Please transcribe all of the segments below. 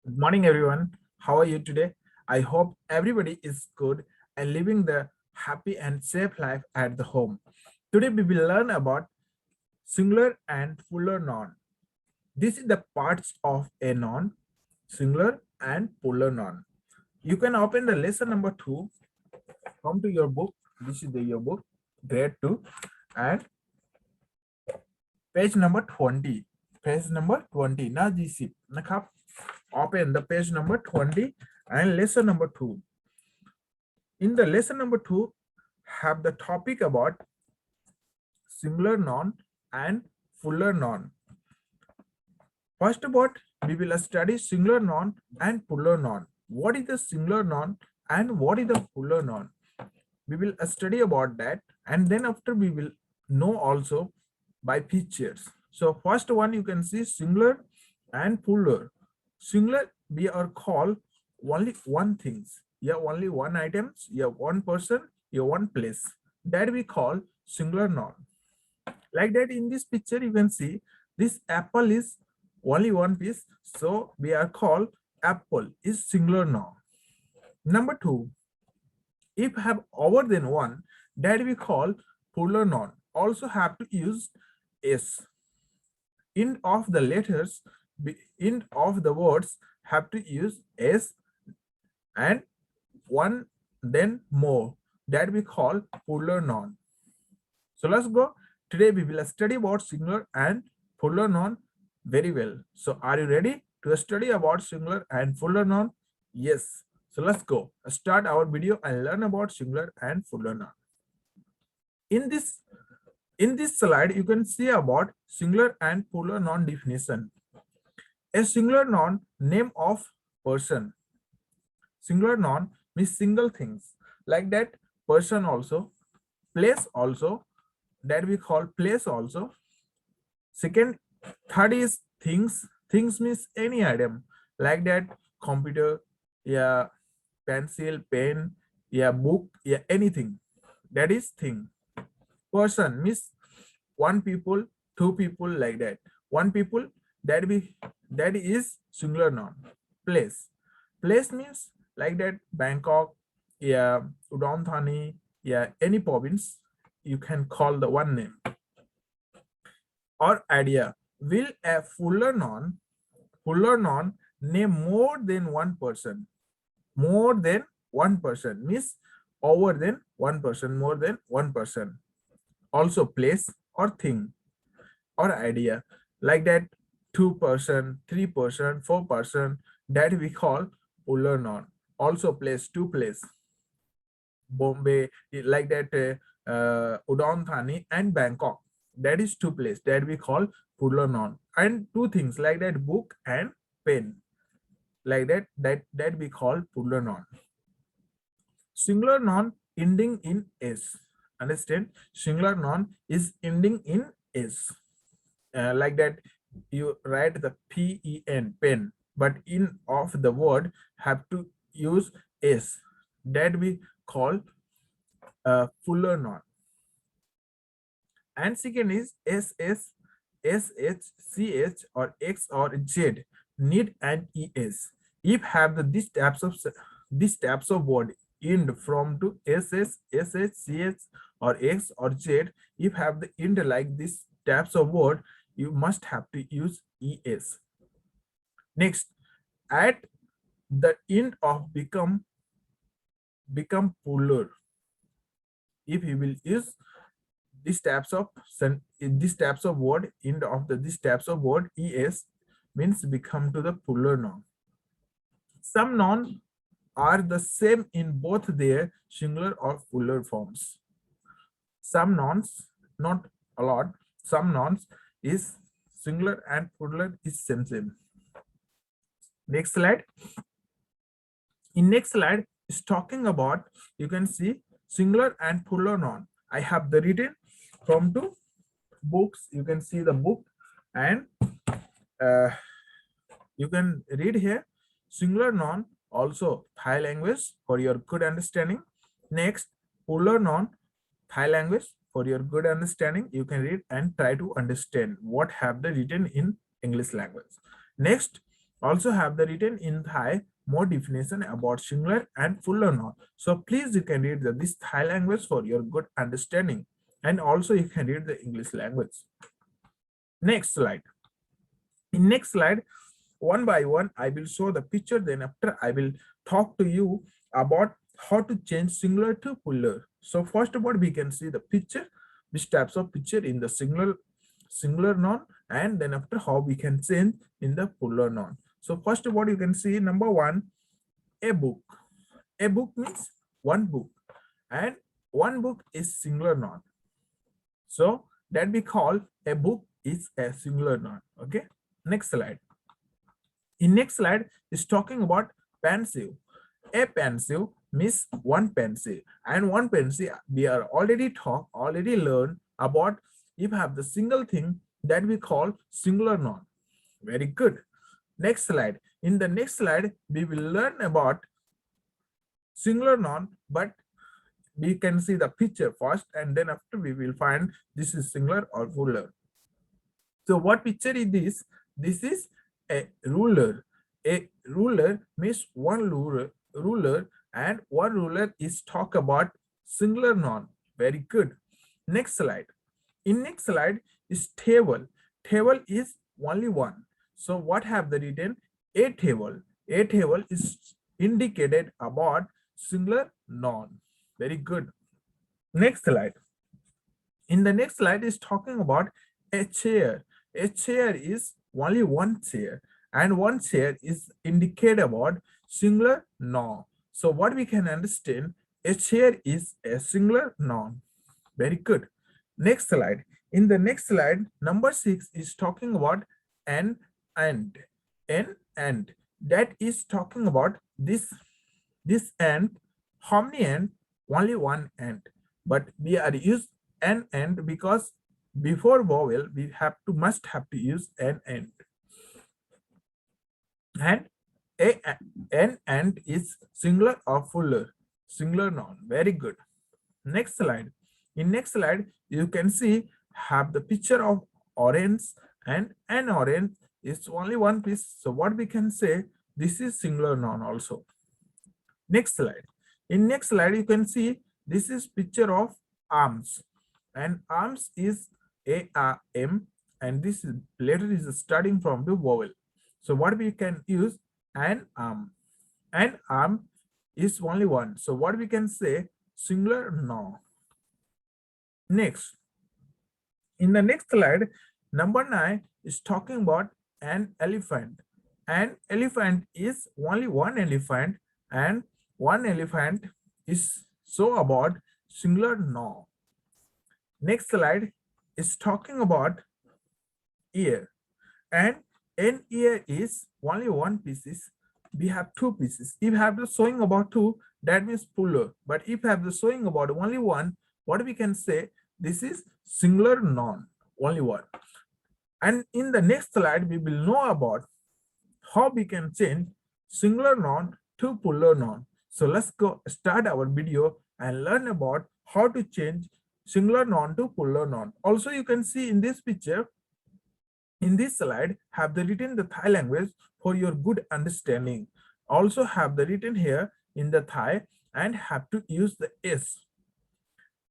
Good morning, everyone. How are you today? I hope everybody is good and living the happy and safe life at the home. Today, we will learn about singular and plural noun. This is the parts of a noun, singular and plural noun. You can open the lesson number 2. Come to your book. This is your book, grade 2, and page number 20. Page number 20. Now, this is open the page number 20 and lesson number 2. In the lesson number 2, have the topic about singular noun and plural noun. First about, we will study singular noun and plural noun. What is the singular noun and what is the plural noun? We will study about that, and then after we will know also by features. So first one, you can see singular and plural. Singular, we are called only one things. Yeah, only one items, yeah, one person, yeah, one place. That we call singular noun. Like that, in this picture, you can see this apple is only one piece. So we are called apple is singular noun. Number 2, if have over than one, that we call plural noun. Also have to use s. End of the letters, end of the words have to use s, and one then more, that we call plural noun. So let's go. Today we will study about singular and plural noun very well. So are you ready to study about singular and plural noun? Yes. So let's go. Start our video and learn about singular and plural noun. In this slide, you can see about singular and plural noun definition. A singular noun, name of person. Singular noun means single things. Like that, person also, place also, that we call place also. Second, third is things. Things means any item. Like that, computer, yeah, pencil, pen, yeah, book, yeah, anything. That is thing. Person means one people, two people, like that. One people, that is singular noun. Place. Place means like that, Bangkok, yeah, Udon Thani, yeah, any province, you can call the one name. Or idea. Will a plural noun name more than one person? More than one person means over than one person, more than one person. Also place or thing or idea. Like that, 2 person, 3 person, 4 person, that we call plural noun. Also place, two place. Bombay, like that, Udon Thani and Bangkok. That is two place that we call plural noun. And two things like that, book and pen. Like that we call plural noun. Singular noun ending in s. Understand? Singular noun is ending in s. Like that, you write the pen, pen, but in of the word have to use s. That we call plural noun. And second is ss, sh, or x or z need an es. If have these types of word end from to ss, sh, ch, or x or z, if have the end like this types of word, you must have to use es. Next, at the end of become plural. If you will use these types of word, end of these types of word, es means become to the plural noun. Some nouns are the same in both their singular or plural forms. Some nouns, not a lot, some nouns is singular and plural is same. Next slide. In next slide is talking about, you can see singular and plural noun. I have the written from two books. You can see the book, and you can read here. Singular noun also Thai language for your good understanding. Next, plural noun Thai language for your good understanding. You can read and try to understand what have the written in English language. Next, Also have the written in Thai more definition about singular and plural noun. So please you can read this Thai language for your good understanding, and also you can read the English language. Next slide. In next slide, one by one I will show the picture, then after I will talk to you about how to change singular to plural. So first of all, we can see the picture, which types of picture in the singular noun, and then after how we can change in the plural noun. So first of all, you can see number one, a book. A book means one book, and one book is singular noun. So that we call a book is a singular noun. Okay. Next slide. In next slide is talking about pencil. A pencil means one pencil, and one pencil we are already learned about. If have the single thing that we call singular noun. Very good. Next slide. In the next slide, we will learn about singular noun, but we can see the picture first, and then after we will find this is singular or plural. So what picture is this? This is a ruler. A ruler means one ruler, and one ruler is talk about singular noun. Very good. Next slide. In next slide is table. Table is only one. So what have the written? A table. A table is indicated about singular noun. Very good. Next slide. In the next slide is talking about a chair. A chair is only one chair, and one chair is indicated about singular noun. So what we can understand, a chair is a singular noun. Very good. Next slide. In the next slide, number 6 is talking about an and. An and. That is talking about this and. How many and? Only one and. But we are used an and because before vowel we must have to use an and. And an and is singular or plural? Singular noun. Very good. Next slide. In next slide, you can see have the picture of orange, and an orange is only one piece. So what we can say, this is singular noun also. Next slide. In next slide, you can see this is picture of arms, and arms is ARM, and this letter is starting from the vowel. So what we can use, an arm. An arm is only one. So what we can say, singular noun. Next, in the next slide, number 9 is talking about an elephant. An elephant is only one elephant, and one elephant is so about singular noun. Next slide is talking about ear, and an ear is only one piece. We have two pieces. If you have the showing about two, that means plural. But if you have the showing about only one, what we can say, this is singular noun, only one. And in the next slide, we will know about how we can change singular noun to plural noun. So let's go start our video and learn about how to change singular noun to plural noun. Also, you can see in this picture, in this slide, have the written the Thai language for your good understanding. Also have the written here in the Thai and have to use the S.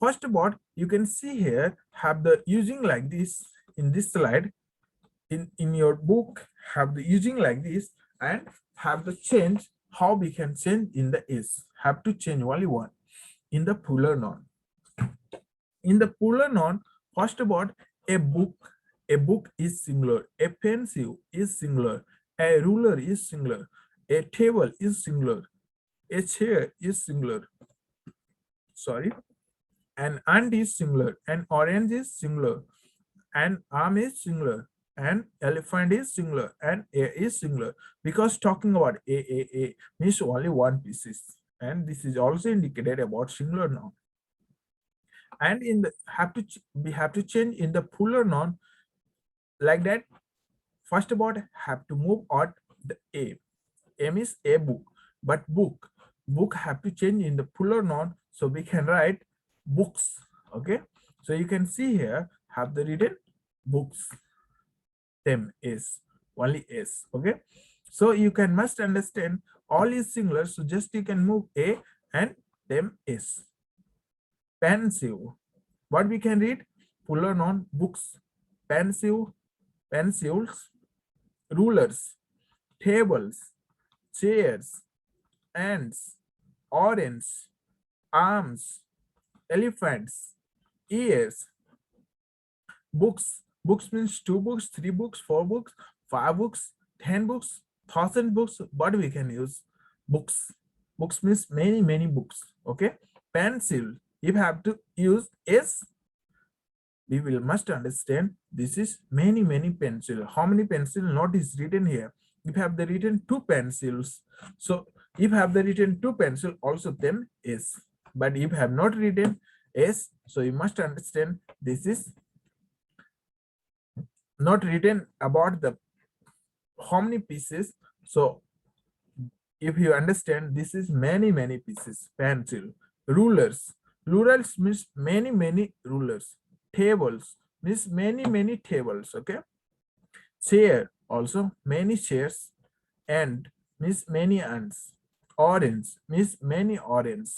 First of all, you can see here have the using like this in this slide. In your book, have the using like this and have the change how we can change in the S. Have to change only one in the plural noun. In the plural noun, first of all, a book is singular, a pencil is singular, a ruler is singular, a table is singular, a chair is singular, sorry, an ant is singular, an orange is singular, an arm is singular, an elephant is singular, and a is singular. Because talking about a means only one pieces, and this is also indicated about singular noun. And in the we have to change in the plural noun like that. First of all, have to move out the a. M is a book, but book have to change in the plural noun, so we can write books. Okay, so you can see here have the written books. Them is only s. Okay, So you can must understand all is singular. So just you can move a and them is. Pencil. What we can read? Plural noun books. Pencil, pencils, rulers, tables, chairs, ants, orange, arms, elephants, ears, books. Books means 2 books, 3 books, 4 books, 5 books, 10 books, 1,000 books. But we can use books. Books means many books. Okay. Pencil. If you have to use s, we will must understand this is many pencil. How many pencil? Not is written here. If you have the written 2 pencils, so if you have the written 2 pencil, also them is. But if you have not written s, so you must understand this is not written about the how many pieces. So if you understand this is many pieces. Pencil. Rulers. Rulers means many rulers. Tables means many tables. Okay. Chair also many chairs. And means many ants. Orange means many orange.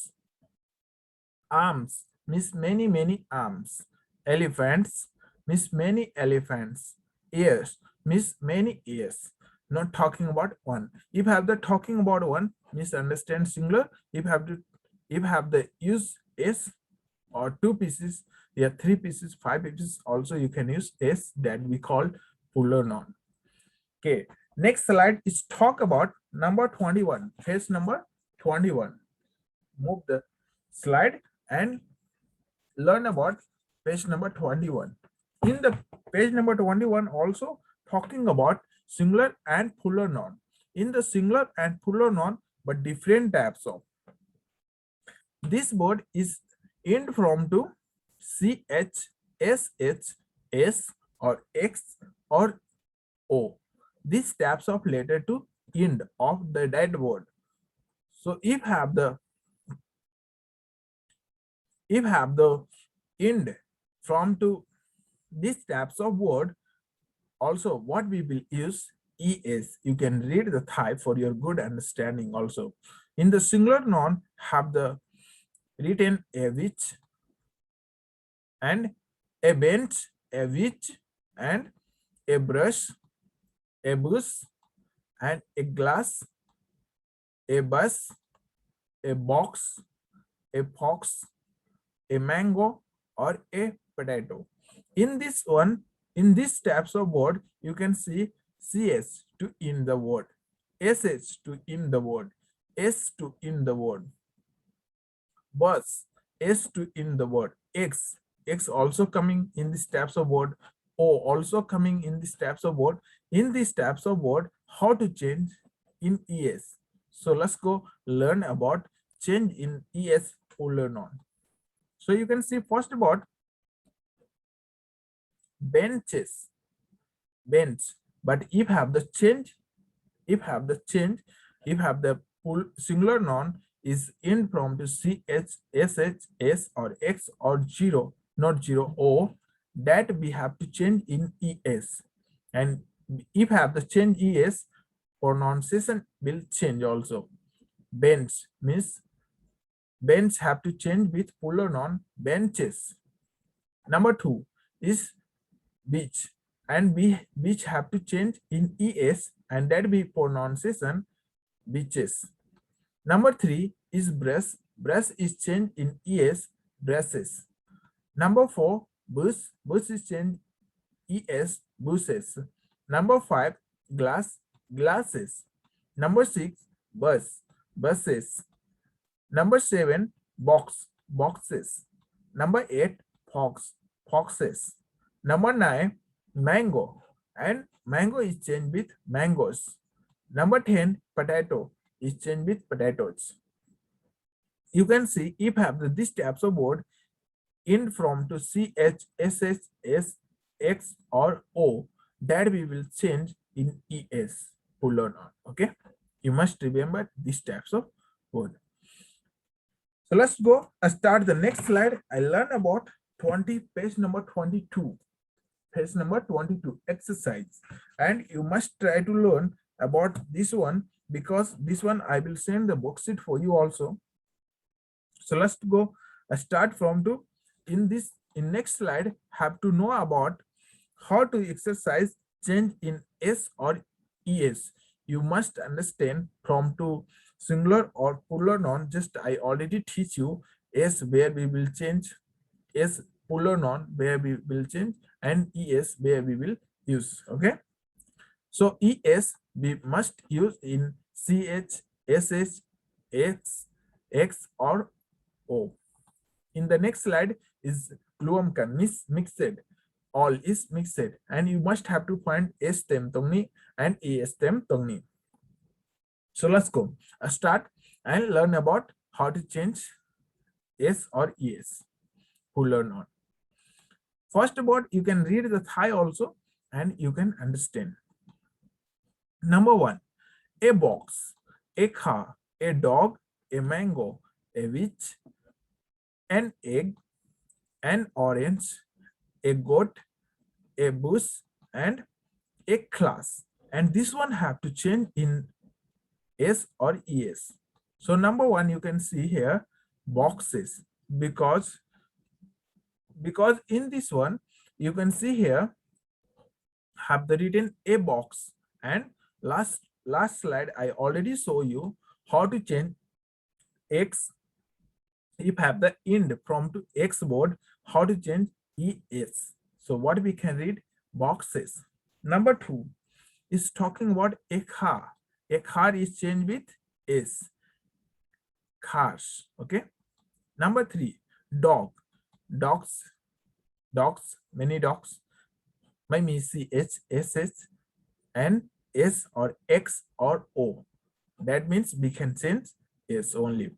Arms means many arms. Elephants means many elephants. Ears means many ears. Not talking about one. If you have the talking about one, means understand singular. If you have the use s or 2 pieces, yeah, 3 pieces, 5 pieces, also you can use s, that we call plural noun. Okay, next slide is talk about number 21, page number 21. Move the slide and learn about page number 21. In the page number 21 also talking about singular and plural noun. In the singular and plural noun, but different types of. This word is end from to ch, sh, s or x or o. These types of letter to end of the dead word. So if have the end from to these types of word, also what we will use es. You can read the type for your good understanding also. In the singular noun have the written a which and a bench, a which and a brush, a bush and a glass, a bus, a box, a fox, a mango or a potato. In this one, in these types of word, you can see cs to in the word, sh to in the word, s to in the word, bus, s to in the word, x also coming in these types of word, o also coming in these types of word. In these types of word, how to change in es. So let's go learn about change in es plural noun. So you can see first about benches, bench. But if have the change, if have the singular noun is in from to ch, sh, s or x or 0, not 0, o, that we have to change in es. And if have the change es, pronunciation will change also. Bench means bench have to change with plural noun benches. Number 2 is beach, and beach have to change in es, and that be pronunciation beaches. Number 3 is brush. Brush is changed in es, brushes. Number 4, bush. Bush is changed es, bushes. Number 5, glass, glasses. Number 6, bus, buses. Number 7, box, boxes. Number 8, fox, foxes. Number 9, mango, and mango is changed with mangoes. Number 10, potato is changed with potatoes. You can see if have these types of word in from to ch, sh, s, x or o, that we will change in es, plural noun. Okay, you must remember these types of word. So let's go start the next slide. I learn about page number 22. Page number 22 exercise, and you must try to learn about this one, because this one I will send the worksheet for you also. So let's go start from to in next slide have to know about how to exercise change in s or es. You must understand from to singular or plural noun. Just I already teach you s where we will change, s plural noun where we will change, and es where we will use. Okay, so es we must use in ch, sh, x, x or o. In the next slide is Kluamkan mixed. All is mixed, and you must have to find S stem tongni and A stem tongni. So let's go. Start and learn about how to change S or ES. Who learn on. First about you can read the Thai also and you can understand. Number one, a box, a car, a dog, a mango, a witch, an egg, an orange, a goat, a bush, and a class. And this one have to change in S or ES. So number one, you can see here boxes, because in this one you can see here have the written a box, and last slide I already show you how to change X. If have the end from to X board, how to change ES. So what we can read boxes. Number two is talking about a car. A car is changed with S. Cars. Okay. Number three, dog. Dogs. Many dogs. Maybe CH, SH, and S or X or O. That means we can change S only.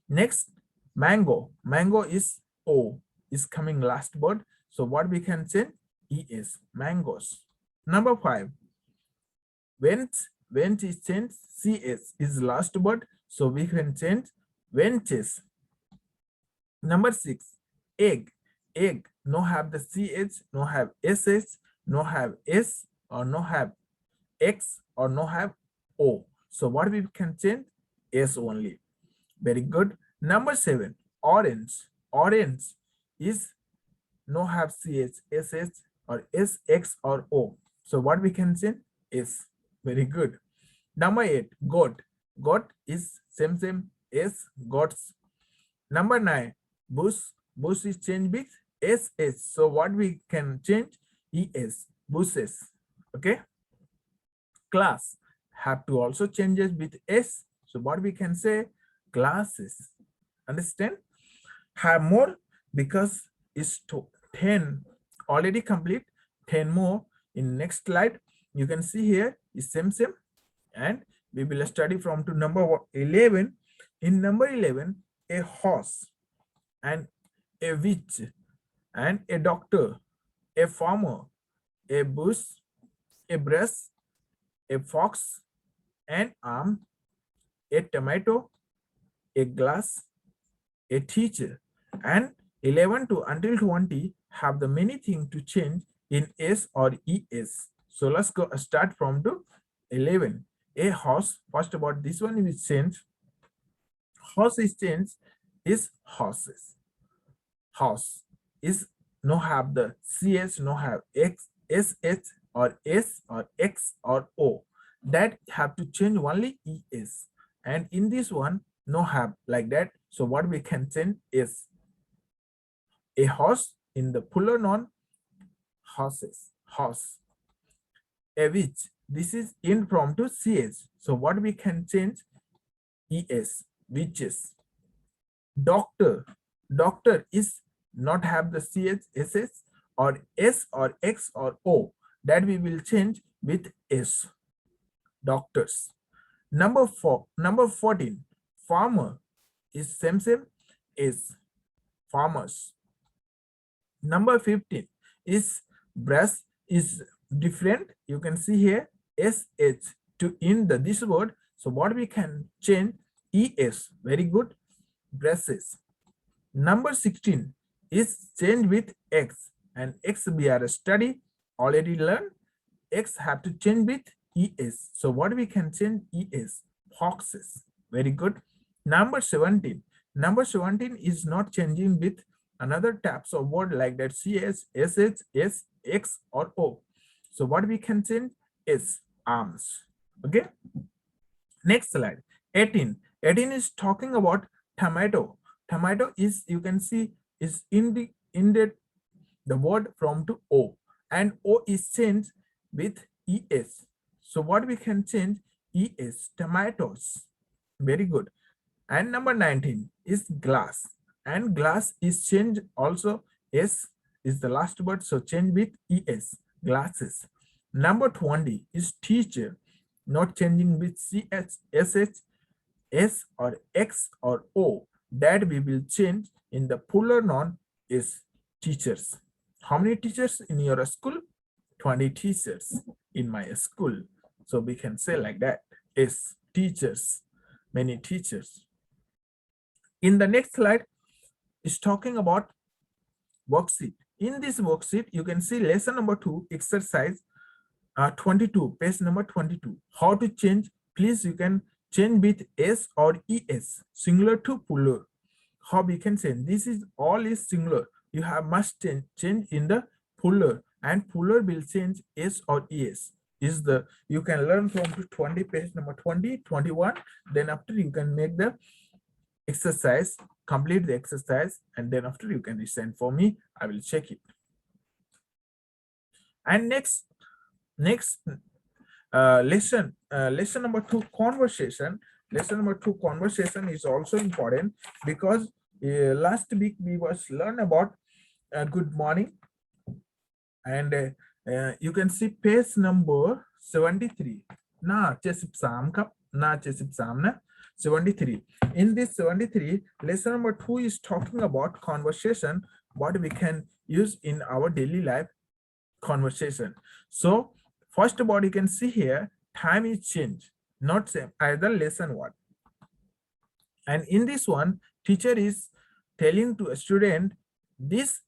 Next, mango. Mango is O, is coming last word. So what we can change? ES, mangoes. Number five, went is changed, CS is last word. So we can change wenches. Number six, egg. Egg, no have the CH, no have SH, no have S, or no have X, or no have O. So what we can change? S only. Very good. Number seven, orange. Orange is no have CH, SH, or SX or O. So what we can change? S. Very good. Number eight, goat. Goat is same S, goats. Number nine, bush. Bush is changed with SH. So what we can change? ES, bushes. Okay. Class have to also change it with S. So what we can say? Classes. Understand? Have more because it's 10 already complete. 10 more in next slide. You can see here is same, and we will study from to number 11. In number 11, a horse and a witch and a doctor, a farmer, a bush, a brush, a fox, an arm, a tomato, a glass, a teacher, and 11 to until 20 have the many things to change in S or ES. So let's go start from the 11. A horse. First about this one is change. Horse is changed is horses. Horse is no have the CS, no have X, SH, or S, or X, or O. That have to change only ES. And in this one, no have like that. So what we can change is a horse in the plural noun, horses, horse. A witch, this is impromptu CH. So what we can change? ES, witches. Doctor, doctor is not have the CH, SS, or S, or X, or O. That we will change with S. Doctors. Number 14, farmer is same is farmers. Number 15 is brush is different. You can see here SH to in the this word. So what we can change? ES. Very good. Brushes. Number 16 is change with X, and X we are study already learned. X have to change with es. So what we can change es? Foxes. Very good. Number 17. Number 17 is not changing with another types of word like that cs, sh, s, x or o. So what we can change is arms. Okay. Next slide. 18. 18 is talking about tomato. Tomato is, you can see, is in the word from to o, and o is changed with es. So what we can change es, tomatoes. Very good. And number 19 is glass, and glass is changed also, s is the last word, so change with es, glasses. Number 20 is teacher, not changing with ch, sh, s or x or o. That we will change in the plural noun is teachers. How many teachers in your school? 20 teachers in my school. So we can say like that is teachers, many teachers. In the next slide is talking about worksheet. In this worksheet, you can see lesson number 2, exercise 22, page number 22. How to change? Please, you can change with s or es, singular to plural. How we can change? This is all is singular. You have must change in the plural, and plural will change s or es. Is the, you can learn from 20, page number 20, 21. Then after you can make the exercise, complete the exercise, and then after you can send for me. I will check it. And next lesson number 2, conversation. Lesson number 2, conversation is also important because last week we was learn about good morning, and you can see page number 73. Na 73 ครับ na 73 na 73. In this 73, lesson number 2 is talking about conversation, what we can use in our daily life conversation. So first of all, you can see here, time is changed, not same as the lesson 1. And in this one, teacher is telling to a student, this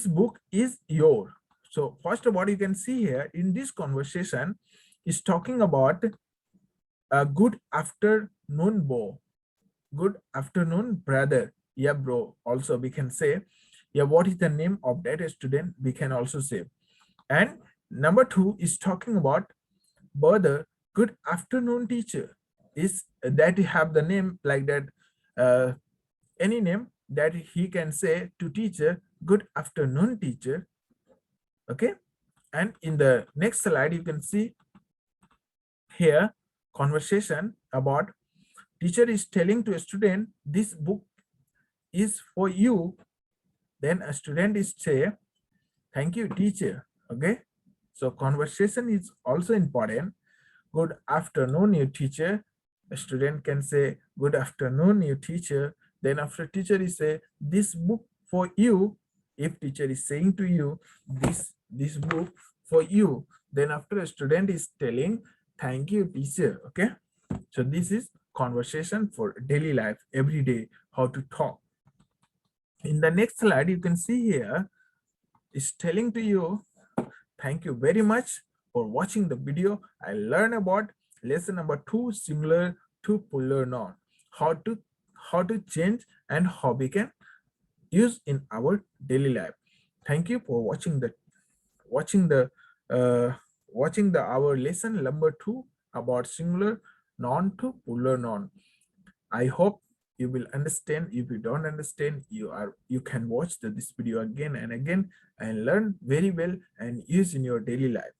book is your. So first of all, you can see here in this conversation is talking about a good afternoon, Bo. Good afternoon, brother. Yeah, bro. Also, we can say, yeah, what is the name of that student? We can also say. And number 2 is talking about brother. Good afternoon, teacher. Is that you have the name like that, any name that he can say to teacher, good afternoon, teacher. Okay. And in the next slide, you can see here conversation about teacher is telling to a student, this book is for you. Then a student is say, thank you, teacher. Okay. So conversation is also important. Good afternoon, you teacher. A student can say, good afternoon, you teacher. Then after teacher is say, this book for you. If teacher is saying to you, this book for you, then after a student is telling, thank you, teacher. Okay. So this is conversation for daily life, every day, how to talk. In the next slide, you can see here is telling to you, thank you very much for watching the video. I learned about lesson number 2, singular to plural noun, how to change and how we can use in our daily life. Thank you for watching our lesson number 2 about singular noun to plural noun. I hope you will understand. If you don't understand, you can watch this video again and again and learn very well and use in your daily life.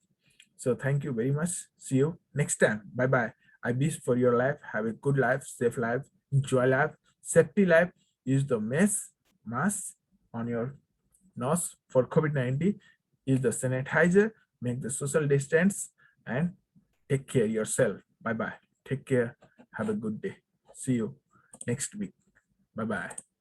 So thank you very much. See you next time. Bye bye. I wish for your life, have a good life, safe life, enjoy life, safety life. Use the mask on your nose for COVID-19. Use the sanitizer, make the social distance, and take care yourself. Bye bye. Take care. Have a good day. See you next week. Bye bye.